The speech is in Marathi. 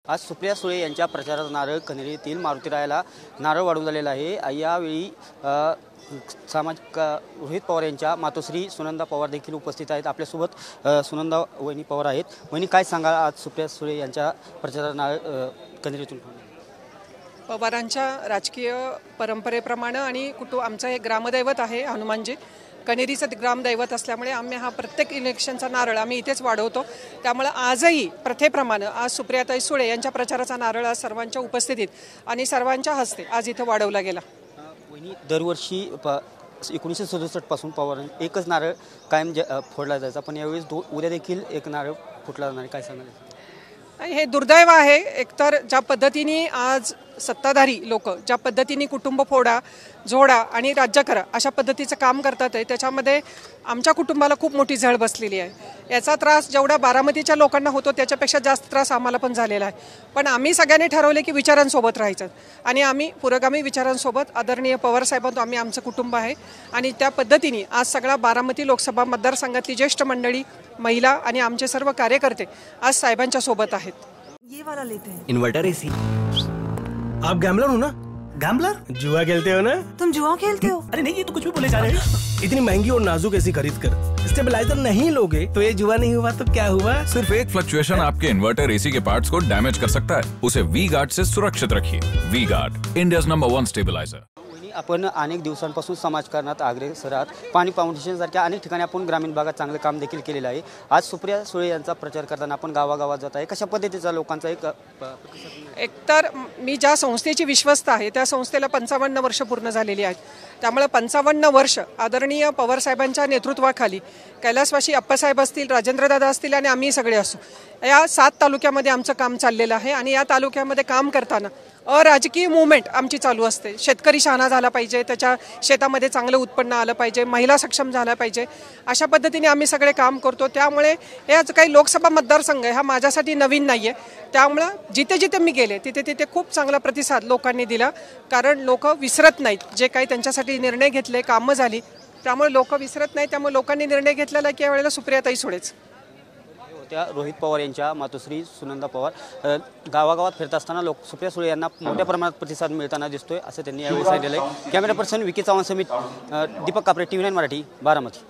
आज सुप्रिया सुळे यांच्या प्रचारात नारळ कन्हेरी येथील मारुतीरायाला नारळ वाढवून झालेला आहे। यावेळी सामाजिक रोहित पवार यांच्या मातोश्री सुनंदा पवार देखील उपस्थित आहेत। आपल्यासोबत सुनंदा वहिनी पवार आहेत। वहिनी काय सांगाल, आज सुप्रिया सुळे यांच्या प्रचारात नारळ कन्हेरीतून? पवारांच्या राजकीय परंपरेप्रमाणे आणि आमचं हे ग्रामदैवत आहे हनुमानजी, कन्हेरीचं ग्रामदैवत असल्यामुळे आम्ही हा प्रत्येक इलेक्शनचा नारळ आम्ही इथेच वाढवतो। त्यामुळे आजही प्रथेप्रमाणे आज सुप्रियाताई सुळे यांच्या प्रचाराचा नारळ आज सर्वांच्या उपस्थितीत आणि सर्वांच्या हस्ते आज इथं वाढवला गेला। वहिनी, दरवर्षी 1967 पासून पवार एकच नारळ कायम फोडला जायचा, पण यावेळेस उद्या देखील एक नारळ फुटला जाणार, काय सांगाल? हे दुर्दैव आहे। एकतर ज्या पद्धतीने आज सत्ताधारी लोक ज्या पद्धतीने कुटुंब फोडा जोडा आणि राज्य करा अशा पद्धतीचं काम करतात आहे, त्याच्यामध्ये आमच्या कुटुंबाला खूप मोठी झळ बसलेली आहे। याचा त्रास जेवढा बारामतीच्या लोकांना होतो त्याच्यापेक्षा जास्त त्रास आम्हाला पण झालेला आहे। पण आम्ही सगळ्यांनी ठरवले की विचारांसोबत राहायचं आणि आम्ही पुरोगामी विचारांसोबत आदरणीय पवार साहेबांतो आम्ही आमचं कुटुंब आहे आणि त्या पद्धतीने आज सगळा बारामती लोकसभा मतदारसंघातली ज्येष्ठ मंडळी, महिला आणि आमचे सर्व कार्यकर्ते आज साहेबांच्या सोबत आहेत। ये वाला लेते हैं। Inverter AC. आप गैम्बलर हो ना? गैम्बलर? जुआ खेलते हो ना? तुम जुआ खेलते हो? अरे नहीं, ये तो कुछ भी बोले जा रहे हैं। इतनी महंगी और नाजुक एसी खरीद कर स्टेबलाइजर नहीं लोगे तो ये जुआ नहीं हुआ तो क्या हुआ? सिर्फ एक फ्लक्चुएशन आपके इन्वर्टर एसी के पार्ट्स को डैमेज कर सकता है। उसे वी गार्ड से सुरक्षित रखिए। V Guard, India's number 1 stabiliser. आपण अनेक दिवसांपासून समाजकारणात अग्रेसर आहात। पाणी फाउंडेशन सारख्या अनेक ठिकाणी आपण ग्रामीण भागात चांगले काम देखील केलेले आहे। आज सुप्रिया सुळे यांचा प्रचार करताना आपण गावागावात जात आहे, कशा पद्धतीचा लोकांचा एकतर मी ज्या संस्थेची विश्वस्त आहे त्या संस्थेला 55 वर्ष पूर्ण झालेली आहेत। त्यामुळे 55 वर्ष आदरणीय पवार साहेबांच्या नेतृत्वाखाली कैलासवासी अप्पासाहेब असतील, राजेंद्रदादा असतील आणि आम्ही सगळे असू, या 7 तालुक्यामध्ये आमचं काम चाललेलं आहे आणि या तालुक्यामध्ये काम करताना अराजकीय मुवमेंट आमची चालू असते। शेतकरी शहाणा झाला पाहिजे, त्याच्या शेतामध्ये चांगलं उत्पन्न आलं पाहिजे, महिला सक्षम झाल्या पाहिजे, अशा पद्धतीने आम्ही सगळे काम करतो। त्यामुळे हे काही लोकसभा मतदारसंघ आहे हा माझ्यासाठी नवीन नाही आहे। त्यामुळे जिथे जिथे मी गेले तिथे तिथे खूप चांगला प्रतिसाद लोकांनी दिला, कारण लोक विसरत नाहीत जे काही त्यांच्यासाठी निर्णय घेतले, कामं झाली, त्यामुळे लोक विसरत नाहीत। त्यामुळे लोकांनी निर्णय घेतलेला की यावेळेला सुप्रियाताई सुळेच त्या रोहित पवार यांच्या मातोश्री सुनंदा पवार गावागावात फिरत असताना सुप्रिया सुळे यांना मोठ्या प्रमाणात प्रतिसाद मिळताना दिसतोय, असं त्यांनी यावेळी सांगितलेलं आहे। कॅमेरा पर्सन विकी चव्हाण समित, दीपक कापरे, TV9 मराठी, बारामती।